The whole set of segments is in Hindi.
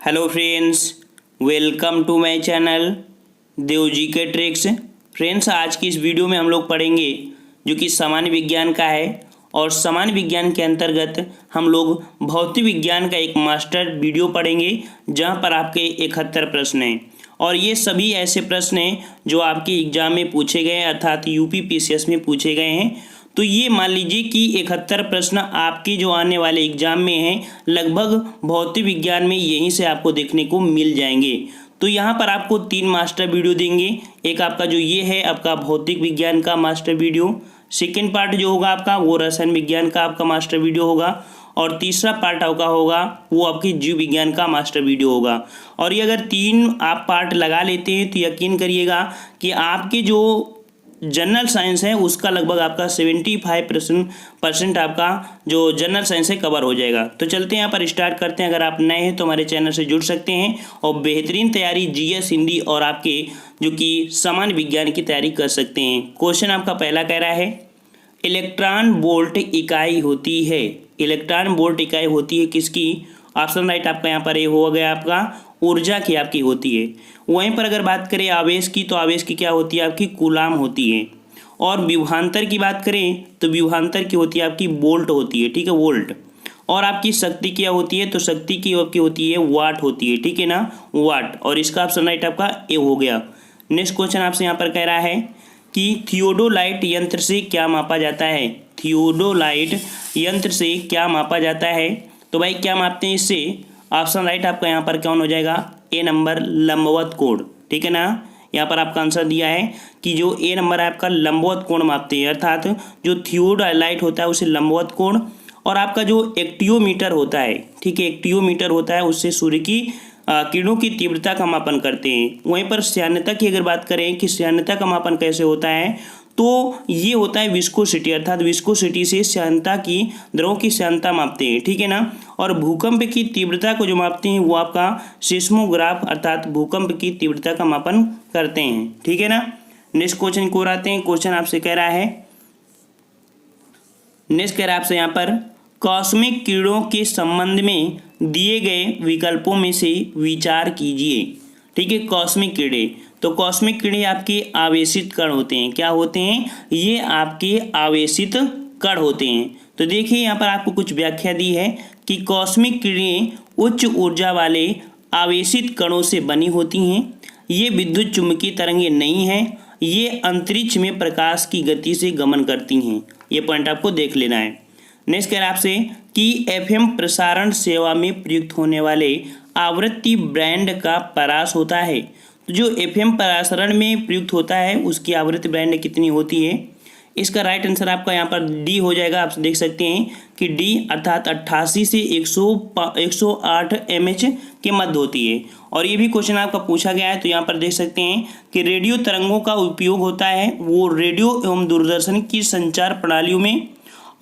Hello friends, welcome to my channel Dev ji के ट्रिक्स। फ्रेंड्स, आज की इस वीडियो में हम लोग पढ़ेंगे जो कि सामान्य विज्ञान का है। और सामान्य विज्ञान के अंतर्गत हम लोग भौतिक विज्ञान का एक मास्टर वीडियो पढ़ेंगे जहां पर आपके 71 प्रश्न हैं। और ये सभी ऐसे प्रश्न हैं जो आपके एग्जाम में पूछे गए हैं, अर्थात यूपीपीसीएस में पूछे गए हैं। तो ये मान लीजिए कि 71 प्रश्न आपके जो आने वाले एग्जाम में हैं, लगभग भौतिक विज्ञान में यहीं से आपको देखने को मिल जाएंगे। तो यहाँ पर आपको 3 मास्टर वीडियो देंगे। एक आपका जो ये है आपका भौतिक विज्ञान का मास्टर वीडियो, सेकेंड पार्ट जो होगा आपका वो रसायन विज्ञान का आपका मास्टर वीडियो होगा, और तीसरा पार्ट आपका होगा वो आपकी जीव विज्ञान का मास्टर वीडियो होगा। और ये अगर 3 आप पार्ट लगा लेते हैं तो यकीन करिएगा कि आपके जो जनरल साइंस है उसका लगभग आपका 75% आपका जो जनरल साइंस है कवर हो जाएगा। तो चलते हैं यहाँ पर स्टार्ट करते हैं। अगर आप नए हैं तो हमारे चैनल से जुड़ सकते हैं और बेहतरीन तैयारी जीएस, हिंदी और आपके जो कि सामान्य विज्ञान की तैयारी कर सकते हैं। क्वेश्चन आपका पहला कह रहा है, इलेक्ट्रॉन वोल्ट इकाई होती है। इलेक्ट्रॉन वोल्ट इकाई होती है किसकी? ऑप्शन राइट आपका यहाँ पर ये हो गया आपका ऊर्जा की आपकी होती है। वहीं पर अगर बात करें आवेश की, तो आवेश की क्या होती है आपकी? कूलाम होती है। और विभवांतर की बात करें तो विभवांतर की होती है आपकी वोल्ट होती है, ठीक है, वोल्ट। और आपकी शक्ति क्या होती है? तो शक्ति की आपकी होती है वाट होती है, ठीक है ना, वाट। और इसका ऑप्शन राइट आपका ए हो गया। नेक्स्ट क्वेश्चन आपसे यहाँ पर कह रहा है कि थियोडोलाइट यंत्र से क्या मापा जाता है? थियोडोलाइट यंत्र से क्या मापा जाता है? तो भाई क्या मापते हैं इससे? ऑप्शन राइट आपका यहाँ पर कौन हो जाएगा? ए नंबर, लंबवत कोण, ठीक है ना। यहाँ पर आपका आंसर दिया है कि जो ए नंबर है आपका लंबवत कोण मापते हैं, अर्थात जो थियोडोलाइट होता है उसे लंबवत कोण। और आपका जो एक्टियोमीटर होता है, ठीक है, एक्टियोमीटर होता है उससे सूर्य की किरणों की तीव्रता का मापन करते हैं। वहीं पर श्यानता की अगर बात करें कि श्यानता का मापन कैसे होता है, तो ये होता है विस्कोसिटी, अर्थात विस्कोसिटी से श्यानता की, द्रव की श्यानता मापते हैं, ठीक है ना। और भूकंप की तीव्रता को जो मापते हैं वो आपका सिस्मोग्राफ, अर्थात भूकंप की तीव्रता का मापन करते हैं, ठीक है ना। नेक्स्ट क्वेश्चन को आते हैं। क्वेश्चन आपसे कह रहा है, नेक्स्ट कह रहा है आपसे यहाँ पर, कॉस्मिक किरणों के संबंध में दिए गए विकल्पों में से विचार कीजिए, ठीक है। कॉस्मिक किरणें, तो कॉस्मिक किरणें आपके आवेशित कण होते हैं। क्या होते हैं? ये आपके आवेशित कण होते हैं। तो देखिए यहाँ पर आपको कुछ व्याख्या दी है कि कॉस्मिक किरणें उच्च ऊर्जा वाले आवेशित कणों से बनी होती हैं। ये विद्युत चुम्बकीय तरंगें नहीं हैं। ये अंतरिक्ष में प्रकाश की गति से गमन करती हैं। ये पॉइंट आपको देख लेना है। नेक्स्ट कह रहा है आपसे कि एफएम प्रसारण सेवा में प्रयुक्त होने वाले आवृत्ति बैंड का परास होता है। तो जो एफएम प्रसारण में प्रयुक्त होता है उसकी आवृत्ति बैंड कितनी होती है? इसका राइट आंसर आपका यहाँ पर डी हो जाएगा। आप देख सकते हैं कि डी अर्थात 88 से 108 mH के मध्य होती है। और ये भी क्वेश्चन आपका पूछा गया है, तो यहाँ पर देख सकते हैं कि रेडियो तरंगों का उपयोग होता है वो रेडियो एवं दूरदर्शन की संचार प्रणालियों में,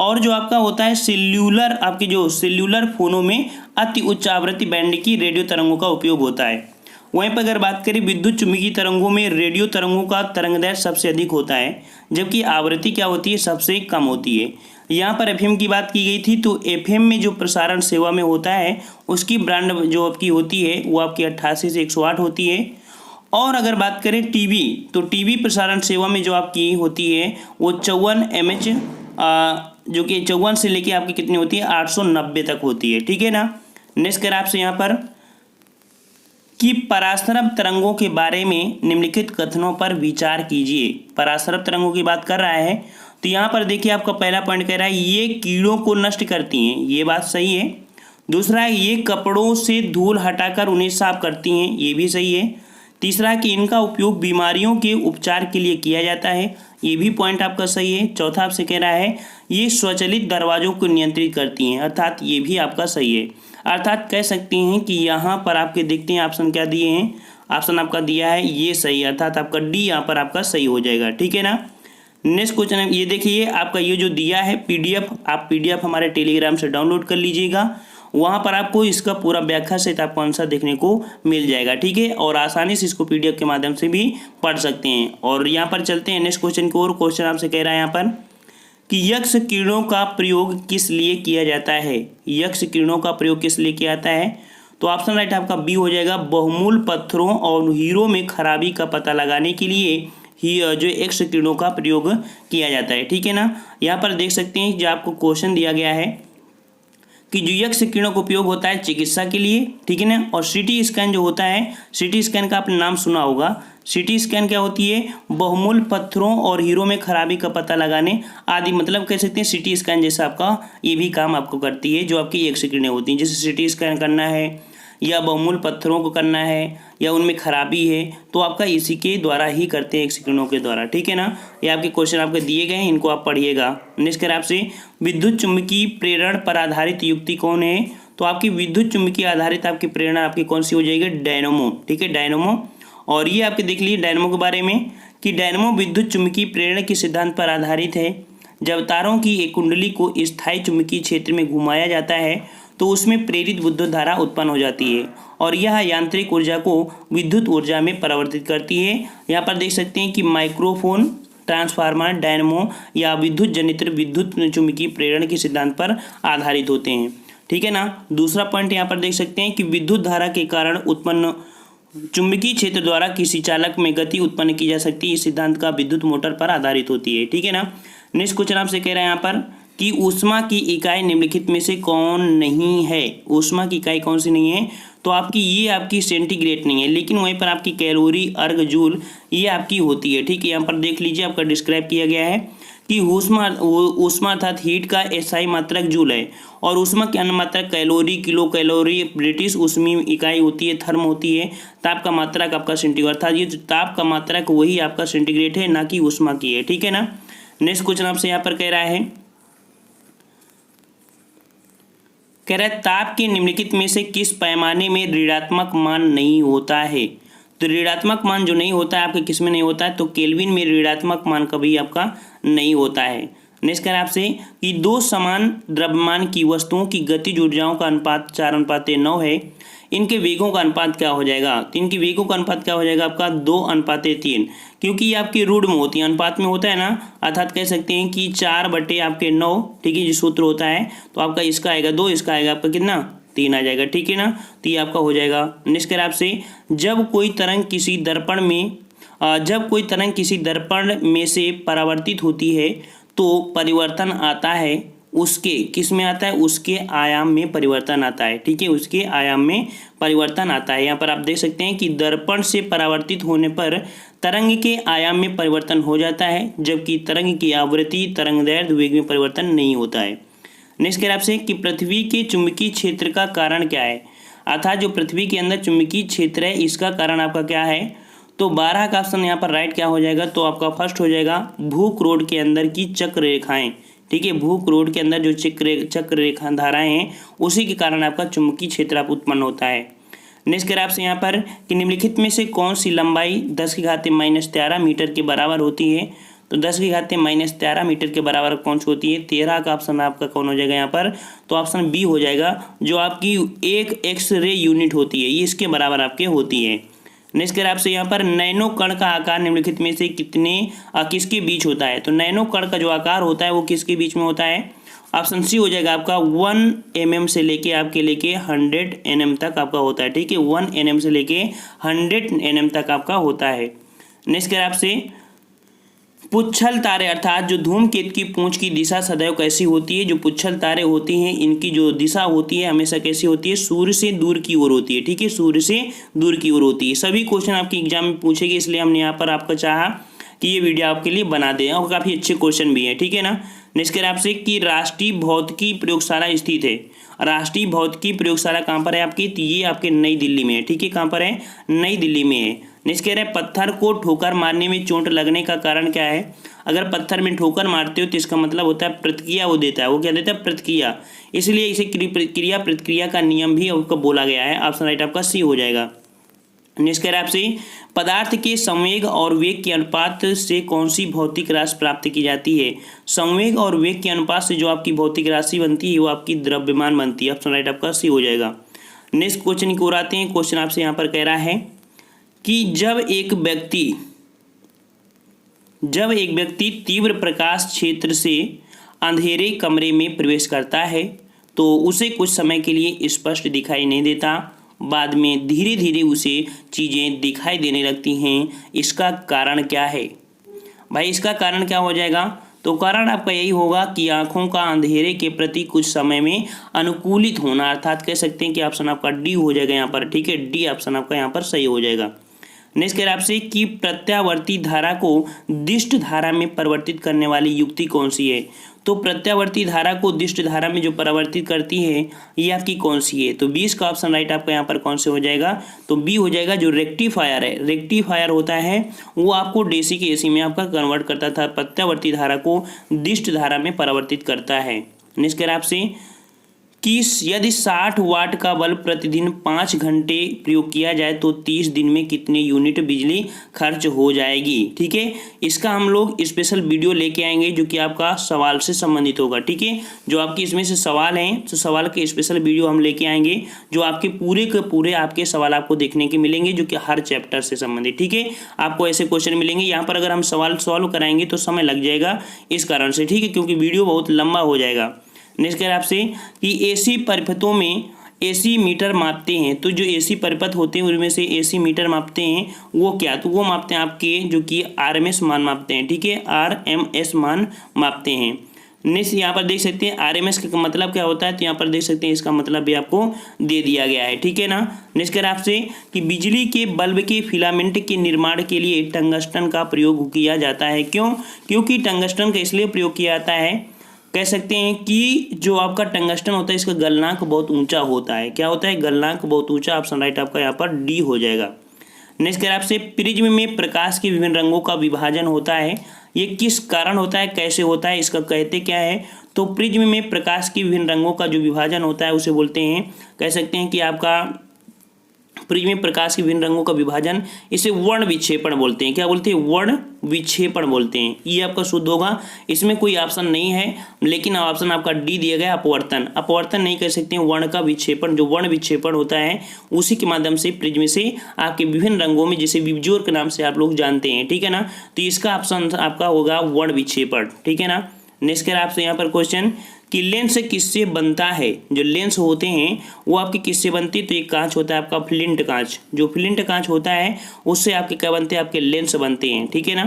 और जो आपका होता है सेल्यूलर, आपके जो सेल्यूलर फोनों में अति उच्च आवृत्ति बैंड की रेडियो तरंगों का उपयोग होता है। वहीं पर अगर बात करें विद्युत चुम्बकीय तरंगों में रेडियो तरंगों का तरंगदैर्घ्य सबसे अधिक होता है, जबकि आवृत्ति क्या होती है? सबसे कम होती है। यहाँ पर एफएम की बात की गई थी, तो एफएम में जो प्रसारण सेवा में होता है उसकी ब्रांड जो आपकी होती है वो आपकी 88 से 108 होती है। और अगर बात करें टीवी, तो टीवी प्रसारण सेवा में जो आपकी होती है वो 54 mH, जो कि 54 से लेके आपकी कितनी होती है? 890 तक होती है, ठीक है ना। नेक्स्ट कर आपसे यहाँ पर कि पराश्रव तरंगों के बारे में निम्नलिखित कथनों पर विचार कीजिए। पराश्रव तरंगों की बात कर रहा है, तो यहाँ पर देखिए आपका पहला पॉइंट कह रहा है ये कीड़ों को नष्ट करती हैं, ये बात सही है। दूसरा है ये कपड़ों से धूल हटाकर उन्हें साफ करती हैं, ये भी सही है। तीसरा है कि इनका उपयोग बीमारियों के उपचार के लिए किया जाता है, ये भी पॉइंट आपका सही है। चौथा आपसे कह रहा है ये स्वचालित दरवाजों को नियंत्रित करती हैं, अर्थात ये भी आपका सही है। अर्थात कह सकते हैं कि यहाँ पर आपके देखते हैं ऑप्शन क्या दिए हैं, ऑप्शन आपका दिया है ये सही है, अर्थात आपका डी यहाँ पर आपका सही हो जाएगा, ठीक है ना। नेक्स्ट क्वेश्चन है, ये देखिए आपका ये जो दिया है पीडीएफ, आप पीडीएफ हमारे टेलीग्राम से डाउनलोड कर लीजिएगा। वहाँ पर आपको इसका पूरा व्याख्या सहित आपको आंसर देखने को मिल जाएगा, ठीक है। और आसानी से इसको पीडीएफ के माध्यम से भी पढ़ सकते हैं। और यहाँ पर चलते हैं नेक्स्ट क्वेश्चन की ओर। क्वेश्चन आपसे कह रहा है यहाँ पर कि यक्ष किरणों का प्रयोग किस लिए किया जाता है? यक्ष किरणों का प्रयोग किस लिए किया जाता है? तो ऑप्शन राइट आपका बी हो जाएगा। बहुमूल पत्थरों और हीरों में खराबी का पता लगाने के लिए ही जो एक्स किरणों का प्रयोग किया जाता है। ठीक है ना, यहाँ पर देख सकते हैं जो आपको क्वेश्चन दिया गया है कि जो एक्स किरणों का उपयोग होता है चिकित्सा के लिए, ठीक है ना। और सीटी स्कैन जो होता है, सीटी स्कैन का आपने नाम सुना होगा। सीटी स्कैन क्या होती है? बहुमूल पत्थरों और हीरों में खराबी का पता लगाने आदि, मतलब कह सकते हैं सीटी स्कैन जैसा आपका ये भी काम आपको करती है जो आपकी एक्स किरणें होती हैं। जैसे सीटी स्कैन करना है या बहुमूल पत्थरों को करना है या उनमें खराबी है तो आपका इसी के द्वारा ही करते हैं, एक्स किरणों के द्वारा। ठीक है ना, ये आपके क्वेश्चन आपके दिए गए हैं, इनको आप पढ़िएगा। नेक्स्ट आपसे विद्युत चुम्बकीय प्रेरण पर आधारित युक्ति कौन है? तो आपकी विद्युत चुम्बकीय आधारित आपकी प्रेरणा आपकी कौन सी हो जाएगी? डायनमो। ठीक है, डायनमो। और ये आपके देख लीजिए डायनमो के बारे में कि डायनमो विद्युत चुम्बकीय प्रेरण के सिद्धांत पर आधारित है। जब तारों की एक कुंडली को स्थायी चुम्बकीय क्षेत्र में घुमाया जाता है तो उसमें प्रेरित विद्युत धारा उत्पन्न हो जाती है और यह यांत्रिक ऊर्जा को विद्युत ऊर्जा में परिवर्तित करती है। यहाँ पर देख सकते हैं कि माइक्रोफोन, ट्रांसफार्मर, डायनमो या विद्युत जनित्र विद्युत चुम्बकीय प्रेरण के सिद्धांत पर आधारित होते हैं। ठीक है ना। दूसरा पॉइंट यहाँ पर देख सकते हैं कि विद्युत धारा के कारण उत्पन्न चुंबकीय क्षेत्र द्वारा किसी चालक में गति उत्पन्न की जा सकती है। इस सिद्धांत का विद्युत मोटर पर आधारित होती है। ठीक है ना। नेक्स्ट क्वेश्चन आपसे कह रहा है यहाँ पर कि ऊष्मा की इकाई निम्नलिखित में से कौन नहीं है? ऊष्मा की इकाई कौन सी नहीं है? तो आपकी ये आपकी सेंटीग्रेड नहीं है, लेकिन वहीं पर आपकी कैलोरी, अर्ग, जूल ये आपकी होती है। ठीक है, यहाँ पर देख लीजिए आपका डिस्क्राइब किया गया है कि ऊष्मा अर्थात हीट का एसआई मात्रक जूल है और ऊष्मा की अन्य मात्रक कैलोरी, किलो कैलोरी, ब्रिटिश ऊष्मीय इकाई होती है, थर्म होती है। ताप का मात्रक आपका सेंटीग्रेड, अर्थात ये ताप का मात्रक वही आपका सेंटीग्रेड है, ना कि ऊष्मा की है। ठीक है ना। नेक्स्ट क्वेश्चन आपसे यहाँ पर कह रहा है ताप के निम्नलिखित में से किस पैमाने में ऋणात्मक मान नहीं होता है? तो ऋणात्मक मान जो नहीं होता है आपके किस में नहीं होता है? तो केल्विन में ऋणात्मक मान कभी आपका नहीं होता है। नेक्स्ट करें आपसे कि दो समान द्रव्यमान की वस्तुओं की गतिज ऊर्जाओं का अनुपात 4:9 है, इनके वेगों का अनुपात क्या हो जाएगा? तो इनकी वेगों का अनुपात क्या हो जाएगा आपका? 2:3, क्योंकि ये आपकी रूढ़ में होती है, अनुपात में होता है ना, अर्थात कह सकते हैं कि 4/9। ठीक है, जो सूत्र होता है तो आपका इसका आएगा 2, इसका आएगा आपका कितना? 3 आ जाएगा। ठीक है ना, तो ये आपका हो जाएगा। नेक्स्ट करें आपसे जब कोई तरंग किसी दर्पण में से परावर्तित होती है तो परिवर्तन आता है उसके किस में आता है? उसके आयाम में परिवर्तन आता है। ठीक है, उसके आयाम में परिवर्तन आता है। यहाँ पर आप देख सकते हैं कि दर्पण से परावर्तित होने पर तरंग के आयाम में परिवर्तन हो जाता है, जबकि तरंग की आवृत्ति, तरंगदैर्घ्य, वेग में परिवर्तन नहीं होता है। नेक्स्ट कह आपसे कि पृथ्वी के चुंबकीय क्षेत्र का कारण क्या है? अर्थात जो पृथ्वी के अंदर चुंबकीय क्षेत्र है इसका कारण आपका क्या है? तो 12 का ऑप्शन यहाँ पर राइट क्या हो जाएगा? तो आपका फर्स्ट हो जाएगा भूक्रोड के अंदर की चक्र रेखाएं। ठीक है, भूक्रोड के अंदर जो चक्र रेखा धाराएं हैं उसी के कारण आपका चुंबकीय क्षेत्र आप उत्पन्न होता है। नेक्स्ट करें आपसे यहाँ पर कि निम्नलिखित में से कौन सी लंबाई 10⁻13 मीटर के बराबर होती है? तो 10⁻13 मीटर के बराबर कौन सी होती है? 13 का ऑप्शन आपका कौन हो जाएगा यहाँ पर? तो ऑप्शन बी हो जाएगा, जो आपकी एक एक्स-रे यूनिट होती है ये इसके बराबर आपके होती है। नेक्स्ट करें आपसे यहाँ पर नैनो कण का आकार निम्नलिखित में से किसके बीच होता है? तो नैनो कण का जो आकार होता है वो किसके बीच में होता है? ऑप्शन सी हो जाएगा आपका 1 mm से लेके 100 nm तक आपका होता है। ठीक है, 1 nm से लेके 100 nm तक आपका होता है। नेक्स्ट करें आपसे पुच्छल तारे अर्थात जो धूमकेतु की पूंछ की दिशा सदैव कैसी होती है? जो पुच्छल तारे होती हैं इनकी जो दिशा होती है हमेशा कैसी होती है? सूर्य से दूर की ओर होती है। ठीक है, सूर्य से दूर की ओर होती है। सभी क्वेश्चन आपके एग्जाम में पूछेगी, इसलिए हमने यहाँ पर आपका चाहा कि ये वीडियो आपके लिए बना दें और काफ़ी अच्छे क्वेश्चन भी है। ठीक है ना। नेक्स्ट करें आपसे कि राष्ट्रीय भौतिकी प्रयोगशाला स्थित है। राष्ट्रीय भौतिकी प्रयोगशाला कहाँ पर है आपकी? तो ये आपके नई दिल्ली में है। ठीक है, कहाँ पर है? नई दिल्ली में है। नेक्स्ट कह रहे हैं पत्थर को ठोकर मारने में चोट लगने का कारण क्या है? अगर पत्थर में ठोकर मारते हो तो इसका मतलब होता है प्रतिक्रिया वो देता है। वो क्या देता है? प्रतिक्रिया। इसलिए इसे क्रिया प्रतिक्रिया का नियम भी आपको बोला गया है। ऑप्शन राइट आपका सी हो जाएगा। नेक्स्ट कह रहा है आपसे पदार्थ के संवेग और वेग के अनुपात से कौन सी भौतिक राशि प्राप्त की जाती है? संवेग और वेग के अनुपात से जो आपकी भौतिक राशि बनती है वो आपकी द्रव्यमान बनती है। ऑप्शन राइट आपका सी हो जाएगा। नेक्स्ट क्वेश्चन की ओर आते हैं। क्वेश्चन आपसे यहाँ पर कह रहा है कि जब एक व्यक्ति तीव्र प्रकाश क्षेत्र से अंधेरे कमरे में प्रवेश करता है तो उसे कुछ समय के लिए स्पष्ट दिखाई नहीं देता, बाद में धीरे धीरे उसे चीज़ें दिखाई देने लगती हैं। इसका कारण क्या है भाई? इसका कारण क्या हो जाएगा? तो कारण आपका यही होगा कि आँखों का अंधेरे के प्रति कुछ समय में अनुकूलित होना, अर्थात कह सकते हैं कि ऑप्शन आपका डी हो जाएगा यहाँ पर। ठीक है, डी ऑप्शन आपका यहाँ पर सही हो जाएगा। नेक्स्ट कह रहा है आपसे कि प्रत्यावर्ती धारा को दिष्ट धारा में परिवर्तित करने वाली युक्ति कौन सी है? तो प्रत्यावर्ती धारा को दिष्ट धारा में जो परिवर्तित करती है ये आपकी कौन सी है? तो 20 का ऑप्शन राइट आपका यहाँ पर कौन से हो जाएगा? तो बी हो जाएगा। जो रेक्टिफायर है, रेक्टिफायर होता है वो आपको डीसी के एसी में आपका कन्वर्ट करता था, प्रत्यावर्ती धारा को दिष्ट धारा में परिवर्तित करता है। नेक्स्ट कह रहा है आपसे कि यदि 60 वाट का बल्ब प्रतिदिन 5 घंटे प्रयोग किया जाए तो 30 दिन में कितने यूनिट बिजली खर्च हो जाएगी? ठीक है, इसका हम लोग स्पेशल वीडियो लेके आएंगे जो कि आपका सवाल से संबंधित होगा। ठीक है, जो आपकी इसमें से सवाल हैं तो सवाल के स्पेशल वीडियो हम लेके आएंगे जो आपके पूरे के पूरे आपके सवाल आपको देखने के मिलेंगे जो कि हर चैप्टर से संबंधित। ठीक है, आपको ऐसे क्वेश्चन मिलेंगे। यहाँ पर अगर हम सवाल सॉल्व कराएंगे तो समय लग जाएगा इस कारण से। ठीक है, क्योंकि वीडियो बहुत लंबा हो जाएगा। नेक्स्ट कह रहा है आपसे कि एसी परिपथों में एसी मीटर मापते हैं। तो जो एसी परिपथ होते हैं उनमें से एसी मीटर मापते हैं वो क्या? तो वो मापते हैं आपके जो कि आरएमएस मान मापते हैं। ठीक है, आरएमएस मान मापते हैं। नेक्स्ट यहाँ पर देख सकते हैं आरएमएस का मतलब क्या होता है, तो यहाँ पर देख सकते हैं इसका मतलब भी आपको दे दिया गया है। ठीक है ना। नेक्स्ट कह रहा है आपसे कि बिजली के बल्ब के फिलामेंट के निर्माण के लिए टंगस्टन का प्रयोग किया जाता है। क्यों? क्योंकि टंगस्टन का इसलिए प्रयोग किया जाता है, कह सकते हैं कि जो आपका टंगस्टन होता है इसका गलनांक बहुत ऊंचा होता है। क्या होता है? गलनांक बहुत ऊंचा। ऑप्शन राइट आपका यहाँ पर डी हो जाएगा। नेक्स्ट कह रहा है आपसे प्रिज्म में प्रकाश के विभिन्न रंगों का विभाजन होता है, ये किस कारण होता है, कैसे होता है, इसका कहते क्या है? तो प्रिज्म में प्रकाश के विभिन्न रंगों का जो विभाजन होता है उसे बोलते हैं, कह सकते हैं कि आपका प्रिज्म में प्रकाश के विभिन्न रंगों का विभाजन, इसे वर्ण विक्षेपण बोलते हैं। क्या बोलते हैं? वर्ण विक्षेपण बोलते हैं। ये आपका शुद्ध होगा। इसमें कोई ऑप्शन नहीं है, लेकिन ऑप्शन आपका डी दिया गया अपवर्तन। अपवर्तन नहीं कह सकते हैं, वर्ण का विक्षेपण। जो वर्ण विक्षेपण होता है उसी के माध्यम से प्रिज्म से आपके विभिन्न रंगों में, जिसे विबज्योर के नाम से आप लोग जानते हैं। ठीक है ना। तो इसका ऑप्शन आपका होगा वर्ण विक्षेपण। ठीक है ना। नेक्स्ट कर आपसे यहाँ पर क्वेश्चन कि लेंस किससे बनता है? जो लेंस होते हैं वो आपके किससे बनती है? तो एक कांच होता है आपका फ्लिंट कांच। जो फ्लिंट कांच होता है उससे आपके क्या बनते हैं? आपके लेंस बनते हैं। ठीक है ना।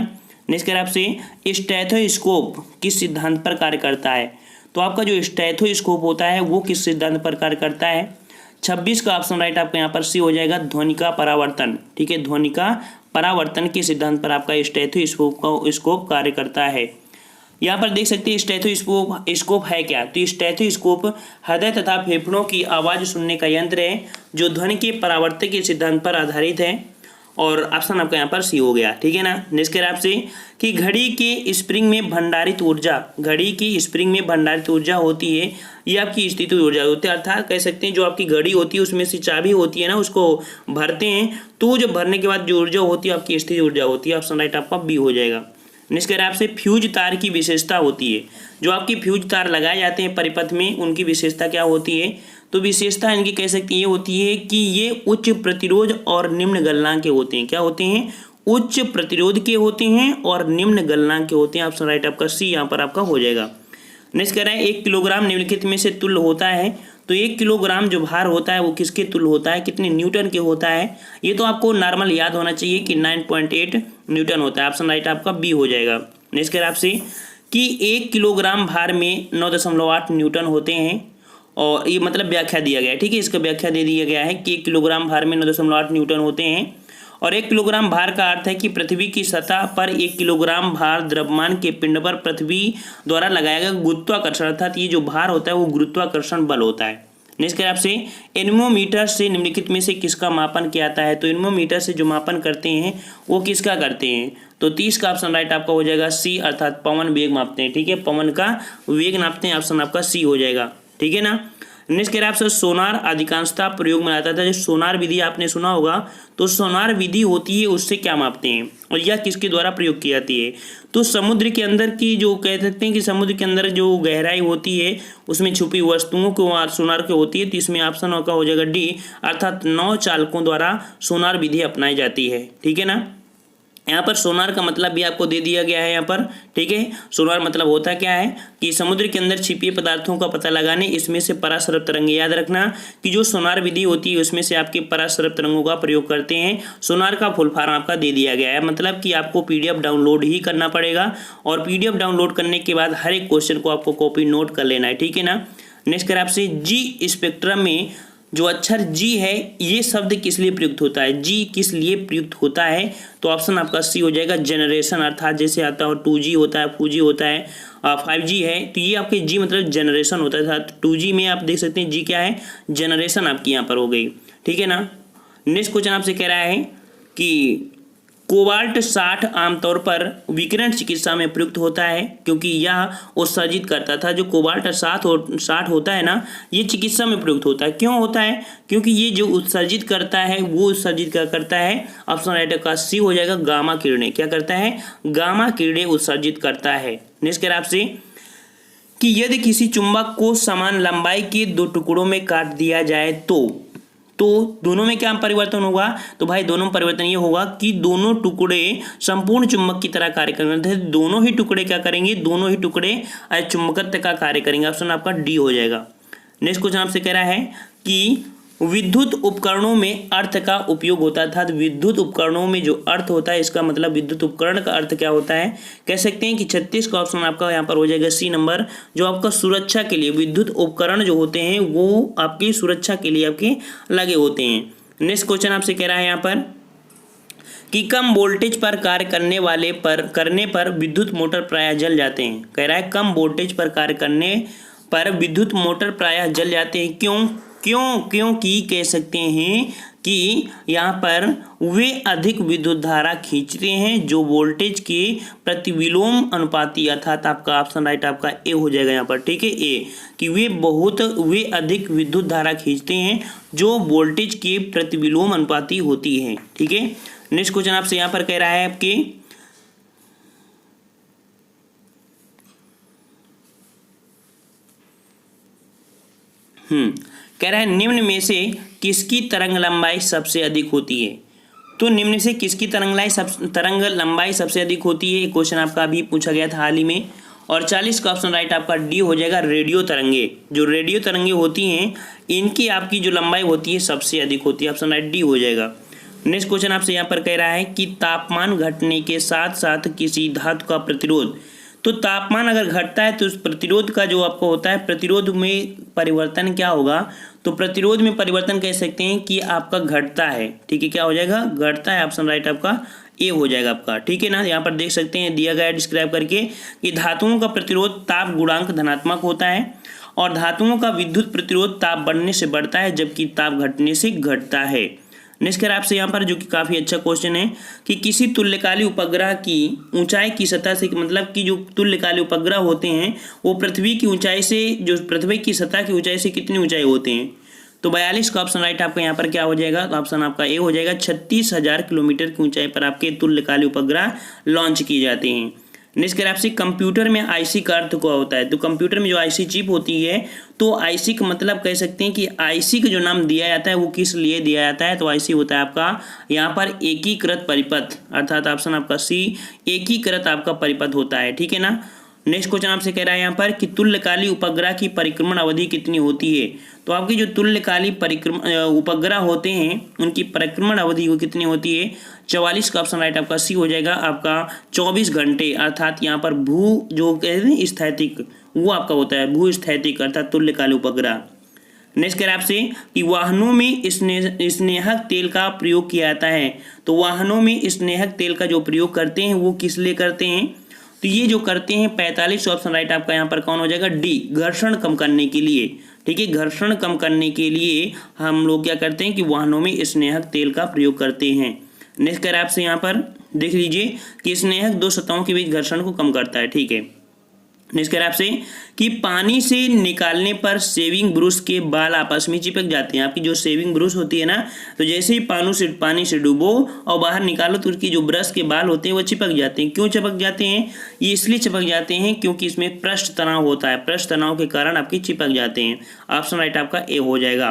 नेक्स्ट कर आपसे स्टेथोस्कोप किस सिद्धांत पर कार्य करता है? तो आपका जो स्टेथोस्कोप होता है वो किस सिद्धांत पर कार्य करता है? 26 का ऑप्शन राइट आपका यहाँ पर सी हो जाएगा, ध्वनि का परावर्तन। ठीक है, ध्वनि का परावर्तन के सिद्धांत पर आपका स्टेथोस्कोप कार्य करता है। यहाँ पर देख सकते हैं स्टेथोस्कोप है क्या? तो स्टेथोस्कोप हृदय तथा फेफड़ों की आवाज़ सुनने का यंत्र है जो ध्वनि के परावर्तन के सिद्धांत पर आधारित है, और ऑप्शन आपका यहाँ पर सी हो गया। ठीक है ना। नेक्स्ट कह रहा है आपसे कि घड़ी के स्प्रिंग में भंडारित ऊर्जा, घड़ी की स्प्रिंग में भंडारित ऊर्जा होती है, ये आपकी स्थिति ऊर्जा होती है। अर्थात कह सकते हैं जो आपकी घड़ी होती है उसमें से चाबी होती है ना, उसको भरते हैं तो जब भरने के बाद जो ऊर्जा होती है आपकी स्थिति ऊर्जा होती है। ऑप्शन राइट आपका बी हो जाएगा। नेक्स्ट कह रहा है आपसे फ्यूज तार की विशेषता होती है। जो आपकी फ्यूज तार लगाए जाते हैं परिपथ में उनकी विशेषता क्या होती है? तो विशेषता इनकी कह सकते हैं ये होती है कि ये उच्च प्रतिरोध और निम्न गलनांक के होते हैं। क्या होते हैं? उच्च प्रतिरोध के होते हैं और निम्न गलनांक के होते हैं। ऑप्शन राइट आपका सी यहाँ पर आपका हो जाएगा। नेक्स्ट कह रहा है 1 किलोग्राम निम्नलिखित में से तुल्य होता है। तो 1 किलोग्राम जो भार होता है वो किसके तुल्य होता है? कितने न्यूटन के होता है? ये तो आपको नॉर्मल याद होना चाहिए कि 9.8 न्यूटन होता है। ऑप्शन राइट आपका बी हो जाएगा। नेक्स्ट कह रहा है आपसे कि 1 किलोग्राम भार में 9.8 न्यूटन होते हैं, और ये मतलब व्याख्या दिया गया है। ठीक है, इसका व्याख्या दे दिया गया है कि 1 किलोग्राम भार में 9.8 न्यूटन होते हैं, और 1 किलोग्राम भार का अर्थ है कि पृथ्वी की सतह पर 1 किलोग्राम भार द्रव्यमान के पिंड पर पृथ्वी द्वारा लगाया गया गुरुत्वाकर्षण, अर्थात ये जो भार होता है वो गुरुत्वाकर्षण बल होता है। नेक्स्ट करें आपसे एनेमोमीटर से निम्नलिखित में से किसका मापन किया जाता है? तो एनेमोमीटर से जो मापन करते हैं वो किसका करते हैं? तो 30 का ऑप्शन राइट आपका हो जाएगा सी, अर्थात पवन वेग मापते हैं। ठीक है, पवन का वेग नापते हैं। ऑप्शन आपका सी हो जाएगा। ठीक है ना। नेक्स्ट कह रहे हैं आपसे सोनार अधिकांशतः प्रयोग में आता था। जो सोनार विधि आपने सुना होगा, तो सोनार विधि होती है उससे क्या मापते हैं और यह किसके द्वारा प्रयोग की जाती है? तो समुद्र के अंदर की जो कह सकते हैं कि समुद्र के अंदर जो गहराई होती है उसमें छुपी वस्तुओं को सोनार की होती है। तो इसमें ऑप्शन का हो जाएगा डी, अर्थात नौ चालकों द्वारा सोनार विधि अपनाई जाती है। ठीक है ना। यहाँ पर सोनार का मतलब भी आपको दे दिया गया है यहाँ पर, ठीक है। सोनार मतलब होता क्या है कि समुद्र के अंदर छिपे पदार्थों का पता लगाने, इसमें से पराश्रव तरंगे, याद रखना कि जो सोनार विधि होती है उसमें से आपके पराश्रव तरंगों का प्रयोग करते हैं। सोनार का फुल फॉर्म आपका दे दिया गया है, मतलब कि आपको पीडीएफ डाउनलोड ही करना पड़ेगा और पीडीएफ डाउनलोड करने के बाद हर एक क्वेश्चन को आपको कॉपी नोट कर लेना है, ठीक है ना। नेक्स्ट कर आपसे जी स्पेक्ट्रम में जो अक्षर जी है ये शब्द किस लिए प्रयुक्त होता है, जी किस लिए प्रयुक्त होता है, तो ऑप्शन आपका सी हो जाएगा, जनरेशन, अर्थात जैसे आता है 2G होता है, 4G होता है, 5G है, तो ये आपके जी मतलब जनरेशन होता है। 2G में आप देख सकते हैं जी क्या है, जनरेशन आपकी यहाँ पर हो गई, ठीक है ना। नेक्स्ट क्वेश्चन आपसे कह रहा है कि कोबाल्ट 60 आमतौर पर विकिरण चिकित्सा में प्रयुक्त होता है क्योंकि यह उत्सर्जित करता था। जो कोबाल्ट 60 होता है ना, ये चिकित्सा में प्रयुक्त होता है। क्यों होता है, क्योंकि ये जो उत्सर्जित करता है वो उत्सर्जित क्या करता है, ऑप्शन राइट का सी हो जाएगा, गामा किरणें। क्या करता है, गामा किरणें उत्सर्जित करता है। नेक्स्ट कह आपसे कि यदि किसी चुंबक को समान लंबाई के दो टुकड़ों में काट दिया जाए तो दोनों में क्या परिवर्तन होगा, तो भाई दोनों में परिवर्तन ये होगा कि दोनों टुकड़े संपूर्ण चुंबक की तरह कार्य करेंगे। दोनों ही टुकड़े क्या करेंगे, दोनों ही टुकड़े चुंबकत्व का कार्य करेंगे। ऑप्शन आपका डी हो जाएगा। नेक्स्ट क्वेश्चन आपसे कह रहा है कि विद्युत उपकरणों में अर्थ का उपयोग होता था। तो विद्युत उपकरणों में जो अर्थ होता है, इसका मतलब विद्युत उपकरण का अर्थ क्या होता है, कह सकते हैं कि 36 का ऑप्शन आपका यहाँ पर हो जाएगा सी नंबर। जो आपका सुरक्षा के लिए विद्युत उपकरण जो होते हैं वो आपकी सुरक्षा के लिए आपके लगे होते हैं। नेक्स्ट क्वेश्चन आपसे कह रहा है यहाँ पर कि कम वोल्टेज पर कार्य करने पर विद्युत मोटर प्रायः जल जाते हैं। कह रहा है कम वोल्टेज पर कार्य करने पर विद्युत मोटर प्रायः जल जाते हैं। क्योंकि कह सकते हैं कि यहाँ पर वे अधिक विद्युत धारा खींचते हैं जो वोल्टेज के प्रतिविलोम अनुपाती, अर्थात आपका ऑप्शन राइट आपका ए हो जाएगा यहाँ पर, ठीक है, ए, कि वे अधिक विद्युत धारा खींचते हैं जो वोल्टेज के प्रतिविलोम अनुपाती होती है, ठीक है। नेक्स्ट क्वेश्चन आपसे यहाँ पर कह रहा है आपके कह रहा है निम्न में से किसकी तरंग लंबाई सबसे अधिक होती है। तो निम्न से किसकी तरंग लंबाई सबसे अधिक होती है, क्वेश्चन आपका अभी पूछा गया था हाल ही में, और 40 का ऑप्शन राइट आपका डी हो जाएगा, रेडियो तरंगे। जो रेडियो तरंगे होती हैं इनकी आपकी जो लंबाई होती है सबसे अधिक होती है, ऑप्शन राइट डी हो जाएगा। नेक्स्ट क्वेश्चन आपसे यहाँ पर कह रहा है कि तापमान घटने के साथ साथ किसी धातु का प्रतिरोध, तो तापमान अगर घटता है तो उस प्रतिरोध का जो आपको होता है, प्रतिरोध में परिवर्तन क्या होगा, तो प्रतिरोध में परिवर्तन कह सकते हैं कि आपका घटता है, ठीक है, क्या हो जाएगा, घटता है, ऑप्शन राइट आपका ए हो जाएगा आपका, ठीक है ना। यहाँ पर देख सकते हैं दिया गया डिस्क्राइब करके कि धातुओं का प्रतिरोध ताप गुणांक धनात्मक होता है और धातुओं का विद्युत प्रतिरोध ताप बढ़ने से बढ़ता है जबकि ताप घटने से घटता है। नेक्स्ट कर आपसे यहाँ पर जो कि काफ़ी अच्छा क्वेश्चन है कि किसी तुल्यकाली उपग्रह की ऊंचाई की सतह से, मतलब कि जो तुल्यकाली उपग्रह होते हैं वो पृथ्वी की ऊंचाई से, जो पृथ्वी की सतह की ऊंचाई से कितनी ऊंचाई होते हैं, तो 42 का ऑप्शन राइट आपका यहाँ पर क्या हो जाएगा, तो ऑप्शन आपका ए हो जाएगा, 36,000 किलोमीटर की ऊंचाई पर आपके तुल्यकाली उपग्रह लॉन्च किए जाते हैं। नेक्स्ट कर आपसे कंप्यूटर में आईसी का अर्थ क्या होता है, तो कंप्यूटर में जो आईसी चिप होती है, तो आईसी का मतलब कह सकते हैं कि आईसी का जो नाम दिया जाता है वो किस लिए दिया जाता है, तो आईसी होता है आपका यहाँ पर एकीकृत परिपथ, अर्थात ऑप्शन आपका सी, एकीकृत आपका परिपथ होता है, ठीक है ना। नेक्स्ट क्वेश्चन आपसे कह रहा है यहाँ पर कि तुल्यकाली उपग्रह की परिक्रमण अवधि कितनी होती है, तो आपकी जो तुल्यकाली उपग्रह होते हैं उनकी परिक्रमण अवधि वो कितनी होती है, 44 का ऑप्शन राइट आपका सी हो जाएगा, आपका 24 घंटे, अर्थात यहाँ पर भू जो कहते हैं स्थैतिक वो आपका होता है, भू स्थैतिक अर्थात तुल्यकाली उपग्रह। नेक्स्ट कह आपसे कि वाहनों में स्नेहक तेल का प्रयोग किया जाता है, तो वाहनों में स्नेहक तेल का जो प्रयोग करते हैं वो किस लिए करते हैं, तो ये जो करते हैं 45 ऑप्शन राइट आपका यहाँ पर कौन हो जाएगा, डी, घर्षण कम करने के लिए, ठीक है, घर्षण कम करने के लिए हम लोग क्या करते हैं कि वाहनों में स्नेहक तेल का प्रयोग करते हैं। नेक्स्ट कर आपसे यहाँ पर देख लीजिए कि स्नेहक दो सतहों के बीच घर्षण को कम करता है, ठीक है। नेक्स्ट कर आपसे कि पानी से निकालने पर शेविंग ब्रश के बाल आपस में चिपक जाते हैं। आपकी जो शेविंग ब्रश होती है ना, तो जैसे ही पानी से डूबो और बाहर निकालो तो उसकी जो ब्रश के बाल होते हैं वो चिपक जाते हैं। क्यों चिपक जाते हैं, ये इसलिए चिपक जाते हैं क्योंकि इसमें पृष्ठ तनाव होता है, पृष्ठ तनाव के कारण आपकी चिपक जाते हैं। ऑप्शन राइट आपका ए हो जाएगा।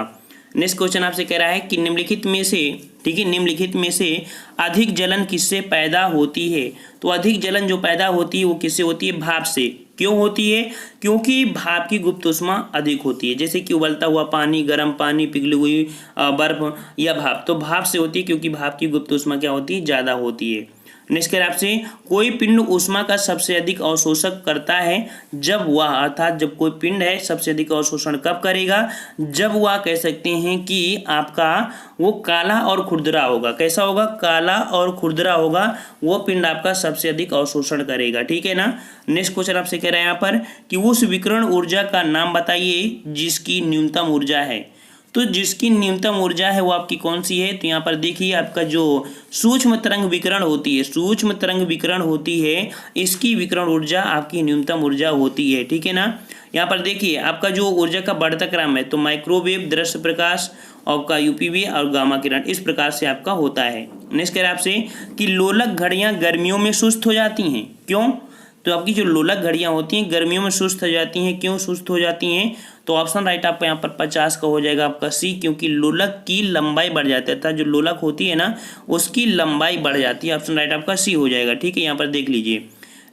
नेक्स्ट क्वेश्चन आपसे कह रहा है कि निम्नलिखित में से, ठीक है, निम्नलिखित में से अधिक जलन किससे पैदा होती है। तो अधिक जलन जो पैदा होती है वो किससे होती है, भाप से। क्यों होती है, क्योंकि भाप की गुप्त ऊष्मा अधिक होती है, जैसे कि उबलता हुआ पानी, गर्म पानी, पिघली हुई बर्फ या भाप, तो भाप से होती है क्योंकि भाप की गुप्त ऊष्मा क्या होती है, ज़्यादा होती है। नेक्स्ट कह आपसे, कोई पिंड ऊष्मा का सबसे अधिक अवशोषक करता है जब वह, अर्थात जब कोई पिंड है सबसे अधिक अवशोषण कब करेगा, जब वह कह सकते हैं कि आपका वो काला और खुरदरा होगा। कैसा होगा, काला और खुरदरा होगा, वो पिंड आपका सबसे अधिक अवशोषण करेगा, ठीक है ना। नेक्स्ट क्वेश्चन आपसे कह रहा है यहाँ पर कि उस विकिरण ऊर्जा का नाम बताइए जिसकी न्यूनतम ऊर्जा है। तो जिसकी न्यूनतम ऊर्जा है वो आपकी कौन सी है, तो यहाँ पर देखिए आपका जो सूक्ष्म तरंग विकिरण होती है, सूक्ष्म तरंग विकिरण होती है, इसकी विकिरण ऊर्जा आपकी न्यूनतम ऊर्जा होती है, ठीक है ना। यहाँ पर देखिए आपका जो ऊर्जा का बढ़ता क्रम है, तो माइक्रोवेव, दृश्य प्रकाश, आपका यूपीवी और गामा किरण, इस प्रकार से आपका होता है। नेक्स्ट कह रहा है आपसे कि लोलक घड़ियां गर्मियों में सुस्त हो जाती हैं, क्यों। तो आपकी जो लोलक घड़ियां होती हैं गर्मियों में सुस्त हो जाती हैं, क्यों सुस्त हो जाती हैं, तो ऑप्शन राइट आपका यहाँ पर 50 का हो जाएगा आपका सी, क्योंकि लोलक की लंबाई बढ़ जाती है, अर्थात जो लोलक होती है ना उसकी लंबाई बढ़ जाती है। ऑप्शन राइट आपका सी हो जाएगा, ठीक है, यहाँ पर देख लीजिए।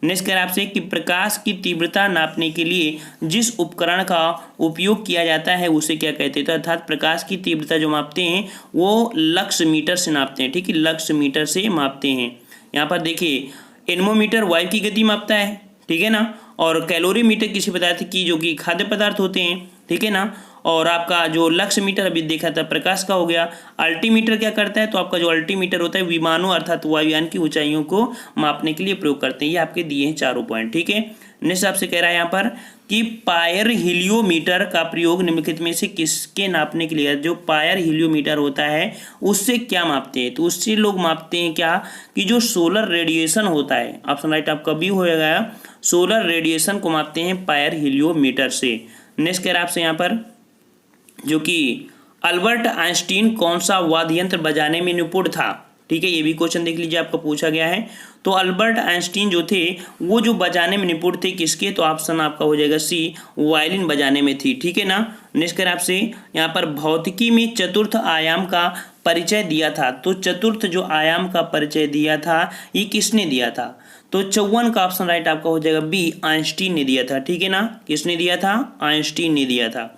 नेक्स्ट कह रहा है आपसे कि प्रकाश की तीव्रता नापने के लिए जिस उपकरण का उपयोग किया जाता है उसे क्या कहते हैं, तो अर्थात प्रकाश की तीव्रता जो मापते हैं वो लक्स मीटर से नापते हैं, ठीक है, लक्स मीटर से मापते हैं। यहाँ पर देखिए एनमोमीटर वायु की गति मापता है, ठीक है ना, और कैलोरीमीटर किसी पदार्थ की जो कि खाद्य पदार्थ होते हैं, ठीक है ना, और आपका जो लक्ष्य मीटर अभी देखा था प्रकाश का हो गया। अल्टीमीटर क्या करता है, तो आपका जो अल्टीमीटर होता है विमानों अर्थात वायुयान की ऊंचाइयों को मापने के लिए प्रयोग करते हैं। ये आपके दिए हैं चारों पॉइंट, ठीक है। नेक्स्ट आपसे कह रहा है यहाँ पर कि पायर हीलियोमीटर का प्रयोग निम्नलिखित में से किसके नापने के लिए, जो पायर हीलियोमीटर होता है उससे क्या मापते हैं, तो उससे लोग मापते हैं क्या, कि जो सोलर रेडिएशन होता है। ऑप्शन राइट आपका बी होगा, सोलर रेडिएशन को मापते हैं पायर हीलियोमीटर से। नेक्स्ट कह रहा है आपसे यहाँ पर जो कि अल्बर्ट आइंस्टीन कौन सा वाद्य यंत्र बजाने में निपुण था, ठीक है, ये भी क्वेश्चन देख लीजिए आपका पूछा गया है। तो अल्बर्ट आइंस्टीन जो थे वो जो बजाने में निपुण थे किसके, तो ऑप्शन आपका हो जाएगा सी, वायलिन बजाने में थी, ठीक है ना। नेक्स्ट कर आपसे यहाँ पर भौतिकी में चतुर्थ आयाम का परिचय दिया था, तो चतुर्थ जो आयाम का परिचय दिया था ये किसने दिया था, तो 54 का ऑप्शन राइट आपका हो जाएगा बी, आइंस्टीन ने दिया था, ठीक है ना। किसने दिया था, आइंस्टीन ने दिया था।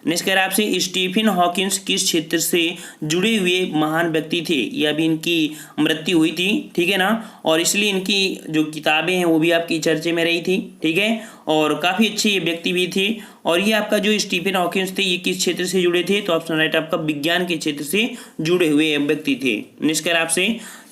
नेक्स्ट कह रहा है आपसे स्टीफन हॉकिंस किस क्षेत्र से जुड़े हुए महान व्यक्ति थे, ये अभी इनकी मृत्यु हुई थी, ठीक है ना, और इसलिए इनकी जो किताबें हैं वो भी आपकी चर्चे में रही थी, ठीक है, और काफ़ी अच्छे ये व्यक्ति भी थे। और ये आपका जो स्टीफन हॉकिंस थे ये किस क्षेत्र से जुड़े थे, तो ऑप्शन राइट आपका विज्ञान के क्षेत्र से जुड़े हुए व्यक्ति थे। नेक्स्ट कह रहा है आपसे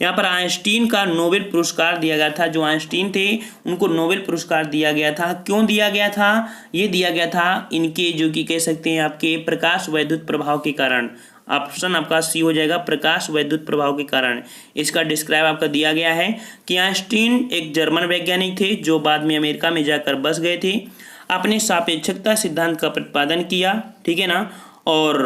यहाँ पर आइंस्टीन का नोबेल पुरस्कार दिया गया था, जो आइंस्टीन थे उनको नोबेल पुरस्कार दिया गया था, क्यों दिया गया था, ये दिया गया था इनके जो कि कह सकते हैं आपके प्रकाश वैद्युत प्रभाव के कारण। ऑप्शन आपका सी हो जाएगा, प्रकाश वैद्युत प्रभाव के कारण। इसका डिस्क्राइब आपका दिया गया है कि आइंस्टीन एक जर्मन वैज्ञानिक थे जो बाद में अमेरिका में जाकर बस गए थे, अपने सापेक्षता सिद्धांत का प्रतिपादन किया, ठीक है ना, और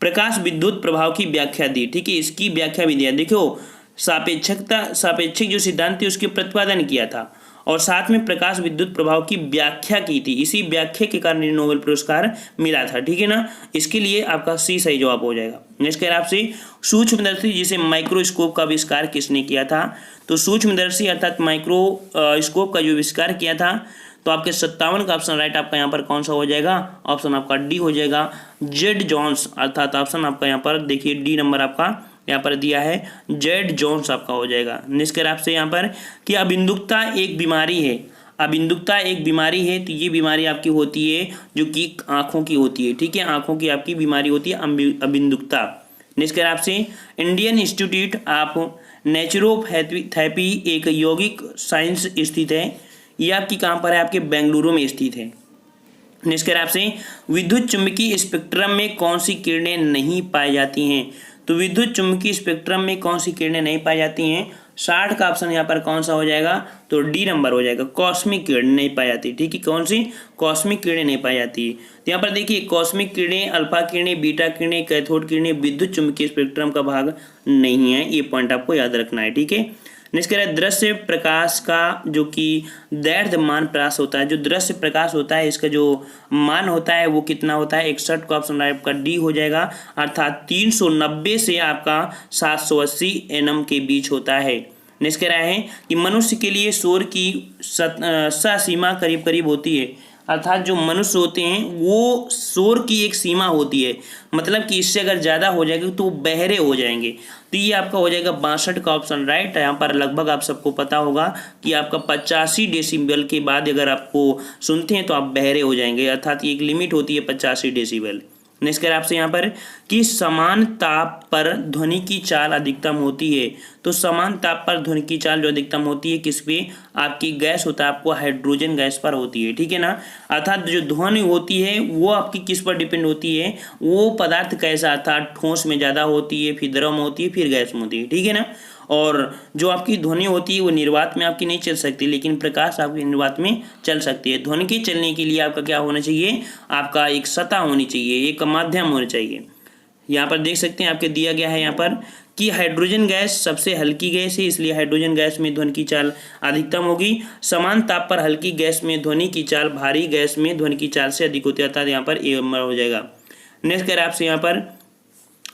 प्रकाश विद्युत प्रभाव की व्याख्या दी, ठीक है, इसकी व्याख्या भी दिया। देखो सापेक्षिक जो सिद्धांत थे उसके प्रतिपादन किया था और साथ में प्रकाश विद्युत प्रभाव की व्याख्या की थी, इसी व्याख्या के कारण नोबेल पुरस्कार मिला था, ठीक है ना। इसके लिए आपका सी सही जवाब हो जाएगा। नेक्स्ट कह रहा है आपसे सूक्ष्मदर्शी जिसे माइक्रोस्कोप का आविष्कार किसने किया था, तो सूक्ष्मदर्शी अर्थात माइक्रोस्कोप का जो आविष्कार किया था, तो आपके 57 का ऑप्शन राइट आपका यहाँ पर कौन सा हो जाएगा, ऑप्शन आपका डी हो जाएगा, जेड जॉन्स, अर्थात ऑप्शन आपका यहाँ पर देखिए डी नंबर आपका यहाँ पर दिया है, जेड जॉन्स आपका हो जाएगा। नेक्स्ट कर आपसे यहाँ पर कि अबिंदुकता एक बीमारी है, अबिंदुकता एक बीमारी है, तो ये बीमारी आपकी होती है जो कि आँखों की होती है, ठीक है, आँखों की आपकी बीमारी होती है अबिंदुकता। नेक्स्ट कर आपसे इंडियन इंस्टीट्यूट ऑफ नेचुरोपैथी एक यौगिक साइंस स्थित है, ये आपकी कहाँ पर है, आपके बेंगलुरु में स्थित है। नेक्स्ट कर आपसे विद्युत चुंबकीय स्पेक्ट्रम में कौन सी किरणें नहीं पाई जाती हैं, तो विद्युत चुंबकीय स्पेक्ट्रम में कौन सी किरणें नहीं पाई जाती हैं, 60 का ऑप्शन यहाँ पर कौन सा हो जाएगा, तो डी नंबर हो जाएगा, कॉस्मिक किरणें नहीं पाई जाती, ठीक है, कौन सी, कॉस्मिक किरणें नहीं पाई जाती। तो यहाँ पर देखिए कॉस्मिक किरणें, अल्फा किरणें, बीटा किरणें, कैथोड किरणें विद्युत चुंबकीय स्पेक्ट्रम का भाग नहीं है, ये पॉइंट आपको याद रखना है, ठीक है। नेक्स्ट कह रहा है दृश्य प्रकाश का जो कि दैर्ध्य मान प्रकाश होता है, जो दृश्य प्रकाश होता है इसका जो मान होता है वो कितना होता है 61 का ऑप्शन आपका डी हो जाएगा, अर्थात 390 से आपका 780 nm के बीच होता है। नेक्स्ट कह रहा है कि मनुष्य के लिए शोर की सीमा करीब करीब होती है, अर्थात जो मनुष्य होते हैं वो शोर की एक सीमा होती है, मतलब कि इससे अगर ज़्यादा हो जाएगा तो बहरे हो जाएंगे। तो ये आपका हो जाएगा 62 का ऑप्शन राइट। यहाँ पर लगभग आप सबको पता होगा कि आपका 85 डेसिबल के बाद अगर आपको सुनते हैं तो आप बहरे हो जाएंगे, अर्थात एक लिमिट होती है 85 डेसिबल। नेक्स्ट कह आपसे यहाँ पर कि समान ताप पर ध्वनि की चाल अधिकतम होती है, तो समान ताप पर ध्वनि की चाल जो अधिकतम होती है किस पे, आपकी गैस होता है आपको हाइड्रोजन गैस पर होती है, ठीक है ना। अर्थात जो ध्वनि होती है वो आपकी किस पर डिपेंड होती है, वो पदार्थ कैसा, अर्थात ठोस में ज़्यादा होती है, फिर द्रव में होती है, फिर गैस में होती है, ठीक है ना। और जो आपकी ध्वनि होती है वो निर्वात में आपकी नहीं चल सकती, लेकिन प्रकाश आपकी निर्वात में चल सकती है। ध्वनि के चलने के लिए आपका क्या होना चाहिए, आपका एक सतह होनी चाहिए, एक माध्यम होना चाहिए। यहाँ पर देख सकते हैं आपके दिया गया है यहाँ पर कि हाइड्रोजन गैस सबसे हल्की गैस है, इसलिए हाइड्रोजन गैस में ध्वनि की चाल अधिकतम होगी। समान ताप पर हल्की गैस में ध्वनि की चाल भारी गैस में ध्वनि की चाल से अधिक होती है, अर्थात यहाँ पर ए नंबर हो जाएगा। नेक्स्ट करें आपसे यहाँ पर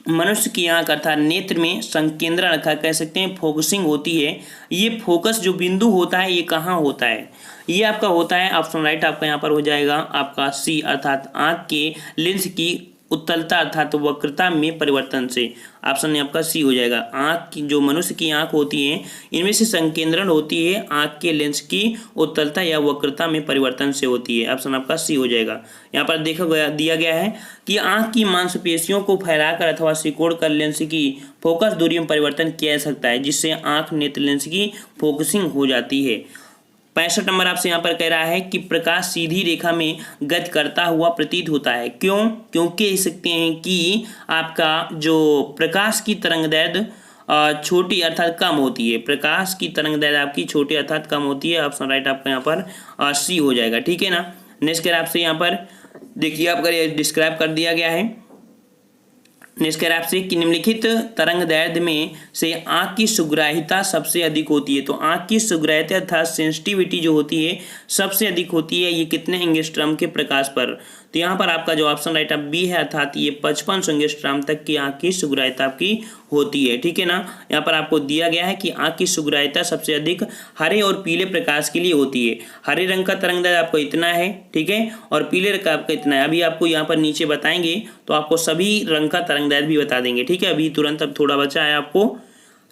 मनुष्य की आंख अर्थात नेत्र में संकेंद्रण रखा कह सकते हैं, फोकसिंग होती है। ये फोकस जो बिंदु होता है ये कहाँ होता है, ये आपका होता है ऑप्शन राइट आपका यहाँ पर हो जाएगा आपका सी, अर्थात आंख के लेंस की उत्तलता अर्थात वक्रता में परिवर्तन से, ऑप्शन आपका सी हो जाएगा। आंख की जो मनुष्य की आंख होती है इनमें से संकेंद्रण होती है आंख के लेंस की उत्तलता या वक्रता में परिवर्तन से होती है, ऑप्शन आपका सी हो जाएगा। यहाँ पर देखा गया दिया गया है कि आंख की मांसपेशियों को फैलाकर अथवा सिकोड़ कर लेंस की फोकस दूरी में परिवर्तन किया जा सकता है, जिससे आंख नेत्र लेंस की फोकसिंग हो जाती है। 65 नंबर आपसे यहाँ पर कह रहा है कि प्रकाश सीधी रेखा में गति करता हुआ प्रतीत होता है, क्यों, क्योंकि कह सकते हैं कि आपका जो प्रकाश की तरंगदैर्ध्य छोटी अर्थात कम होती है, प्रकाश की तरंगदैर्ध्य आपकी छोटी अर्थात कम होती है, ऑप्शन राइट आपका यहाँ पर सी हो जाएगा, ठीक है ना। नेक्स्ट कर आपसे यहाँ पर देखिए आपका डिस्क्राइब कर दिया गया है। नेक्स्ट कह आपसे कि निम्नलिखित तरंग दैर्ध्य में से आंख की सुग्राह्यता सबसे अधिक होती है, तो आंख की सुग्राह्यता अर्थात सेंसिटिविटी जो होती है सबसे अधिक होती है ये कितने एंगस्ट्रॉम के प्रकाश पर, तो यहाँ पर आपका जो ऑप्शन राइट आप बी है, अर्थात ये 5500 एंगस्ट्रॉम तक की आंख की सुग्राह्यता आपकी होती है, ठीक है ना। यहाँ पर आपको दिया गया है कि आंख की सुग्राह्यता सबसे अधिक हरे और पीले प्रकाश के लिए होती है। हरे रंग का तरंगदैर्ध्य आपको इतना है, ठीक है, और पीले रंग का आपका इतना है। अभी आपको यहाँ पर नीचे बताएंगे तो आपको सभी रंग का तरंगदैर्ध्य भी बता देंगे, ठीक है। अभी तुरंत अब थोड़ा बचा है आपको।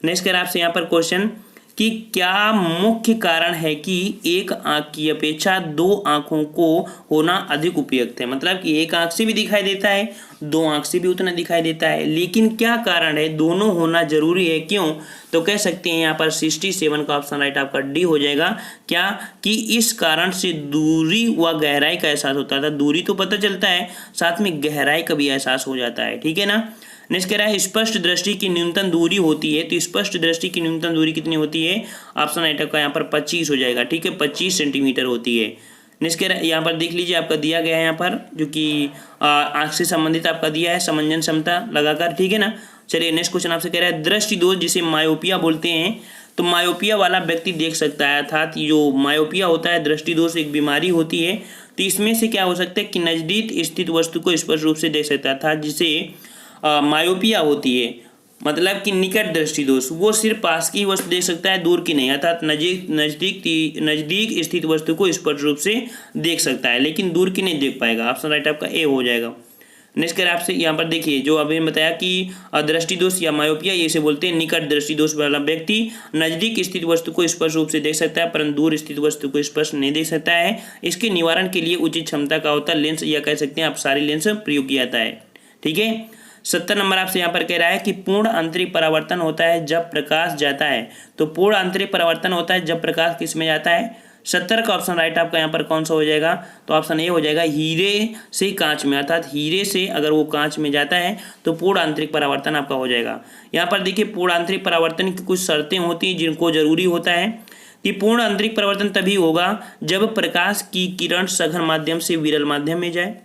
नेक्स्ट कर आपसे यहाँ पर क्वेश्चन कि क्या मुख्य कारण है कि एक आंख की अपेक्षा दो आंखों को होना अधिक उपयुक्त है, मतलब कि एक आंख से भी दिखाई देता है, दो आंख से भी उतना दिखाई देता है, लेकिन क्या कारण है दोनों होना जरूरी है, क्यों, तो कह सकते हैं यहाँ पर 67 का ऑप्शन राइट आपका डी हो जाएगा। क्या कि इस कारण से दूरी व गहराई का एहसास होता था, दूरी तो पता चलता है साथ में गहराई का भी एहसास हो जाता है, ठीक है ना। नेक्स्ट कह रहा है स्पष्ट दृष्टि की न्यूनतम दूरी होती है, तो स्पष्ट दृष्टि की न्यूनतम दूरी कितनी होती है, ऑप्शन राइट आपका यहाँ पर 25 हो जाएगा, ठीक है, 25 सेंटीमीटर होती है। नेक्स्ट कह रहा है यहाँ पर देख लीजिए आपका दिया गया है यहाँ पर जो कि आंख से संबंधित आपका दिया है समंजन क्षमता लगाकर, ठीक है ना। चलिए नेक्स्ट क्वेश्चन आपसे कह रहा है दृष्टि दोष जिसे मायोपिया बोलते हैं, तो मायोपिया वाला व्यक्ति देख सकता है, अर्थात जो मायोपिया होता है दृष्टि दोष एक बीमारी होती है, तो इसमें से क्या हो सकता है कि नजदीक स्थित वस्तु को स्पष्ट रूप से देख सकता है, अर्थात जिसे मायोपिया होती है, मतलब कि निकट दृष्टि दोष, वो सिर्फ पास की वस्तु देख सकता है, दूर की नहीं, अर्थात नजदीक स्थित वस्तु को स्पष्ट रूप से देख सकता है लेकिन दूर की नहीं देख पाएगा, ऑप्शन राइट आपका ए हो जाएगा। नेक्स्ट कर आपसे यहाँ पर देखिए जो अभी बताया कि दृष्टि दोष या मायोपिया ये से बोलते हैं निकट दृष्टि दोष वाला व्यक्ति नजदीक स्थित वस्तु को स्पष्ट रूप से देख सकता है परंतु दूर स्थित वस्तु को स्पष्ट नहीं देख सकता है। इसके निवारण के लिए उचित क्षमता का होता लेंस या कह सकते हैं अपसारी लेंस प्रयोग किया जाता है, ठीक है। 70 नंबर आपसे यहाँ पर कह रहा है कि पूर्ण आंतरिक परावर्तन होता है जब प्रकाश जाता है, तो पूर्ण आंतरिक परावर्तन होता है जब प्रकाश किस में जाता है, 70 का ऑप्शन राइट आपका यहाँ पर कौन सा हो जाएगा, तो ऑप्शन ए हो जाएगा हीरे से कांच में, अर्थात हीरे से अगर वो कांच में जाता है तो पूर्ण आंतरिक परावर्तन आपका हो जाएगा। यहाँ पर देखिए पूर्ण आंतरिक परावर्तन की कुछ शर्तें होती हैं जिनको जरूरी होता है कि पूर्ण आंतरिक परावर्तन तभी होगा जब प्रकाश की किरण सघन माध्यम से विरल माध्यम में जाए,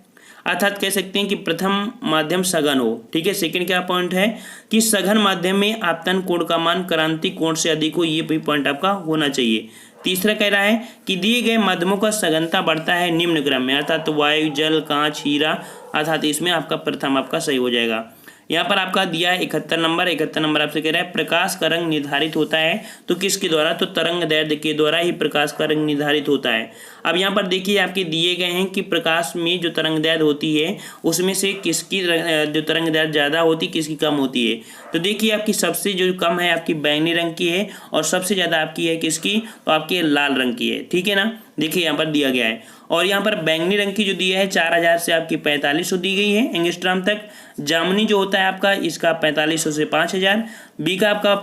अर्थात कह सकते हैं कि प्रथम माध्यम सघन हो। ठीक है, सेकंड क्या पॉइंट है कि सघन माध्यम में आपतन कोण का मान क्रांति कोण से अधिक हो, ये भी पॉइंट आपका होना चाहिए। तीसरा कह रहा है कि दिए गए माध्यमों का सघनता बढ़ता है निम्न क्रम में, अर्थात वायु, जल, कांच, हीरा, अर्थात इसमें आपका प्रथम आपका सही हो जाएगा। यहाँ पर आपका दिया है 71 नंबर आपसे कह रहा है प्रकाश का रंग निर्धारित होता है तो किसके द्वारा, तो तरंग दैर्ध्य के द्वारा ही प्रकाश का रंग निर्धारित होता है। अब यहाँ पर देखिए आपके दिए गए हैं कि प्रकाश में जो तरंग दैर्ध्य होती है उसमें से किसकी जो तरंग दैर्ध्य ज़्यादा होती, किसकी कम होती है। तो देखिए आपकी सबसे जो कम है आपकी बैंगनी रंग की है और सबसे ज़्यादा आपकी है किसकी, तो आपकी लाल रंग की है। ठीक है ना, देखिए यहाँ पर दिया गया है और यहाँ पर बैंगनी रंग की जो दिया है 4000 से आपकी 4500 दी गई है एंगस्ट्रॉम तक। जामुनी जो होता है आपका इसका 4500 से 5000, बी का आपका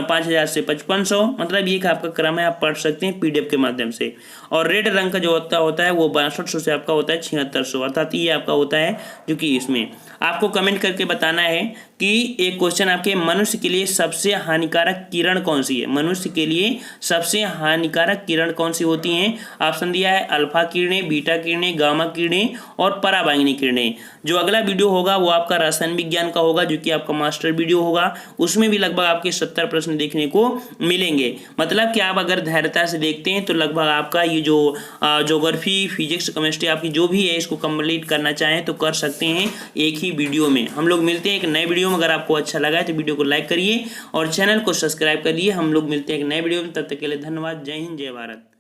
5000 से 5500, मतलब ये का आपका क्रम है, आप पढ़ सकते हैं पीडीएफ के माध्यम से। और रेड रंग का जो होता है वो 6200 से आपका होता है 7600, अर्थात ये आपका होता है जो कि इसमें आपको कमेंट करके बताना है कि एक क्वेश्चन आपके मनुष्य के लिए सबसे हानिकारक किरण कौन सी है। मनुष्य के लिए सबसे हानिकारक किरण कौन सी होती हैं? ऑप्शन दिया है अल्फा किरणें, बीटा किरणें, गामा किरणें और पराबैंगनी किरणें। जो अगला वीडियो होगा वो आपका रसायन विज्ञान का होगा, जो कि आपका मास्टर वीडियो होगा। उसमें भी लगभग आपके 70 प्रश्न देखने को मिलेंगे। मतलब कि आप अगर धैर्यता से देखते हैं तो लगभग आपका ये जो ज्योग्राफी, फिजिक्स, केमिस्ट्री आपकी जो भी है इसको कंप्लीट करना चाहें तो कर सकते हैं एक ही वीडियो में। हम लोग मिलते हैं एक नए वीडियो में। अगर आपको अच्छा लगा है तो वीडियो को लाइक करिए और चैनल को सब्सक्राइब करिए। हम लोग मिलते हैं एक नए वीडियो में, तब तक के लिए धन्यवाद। जय हिंद, जय भारत।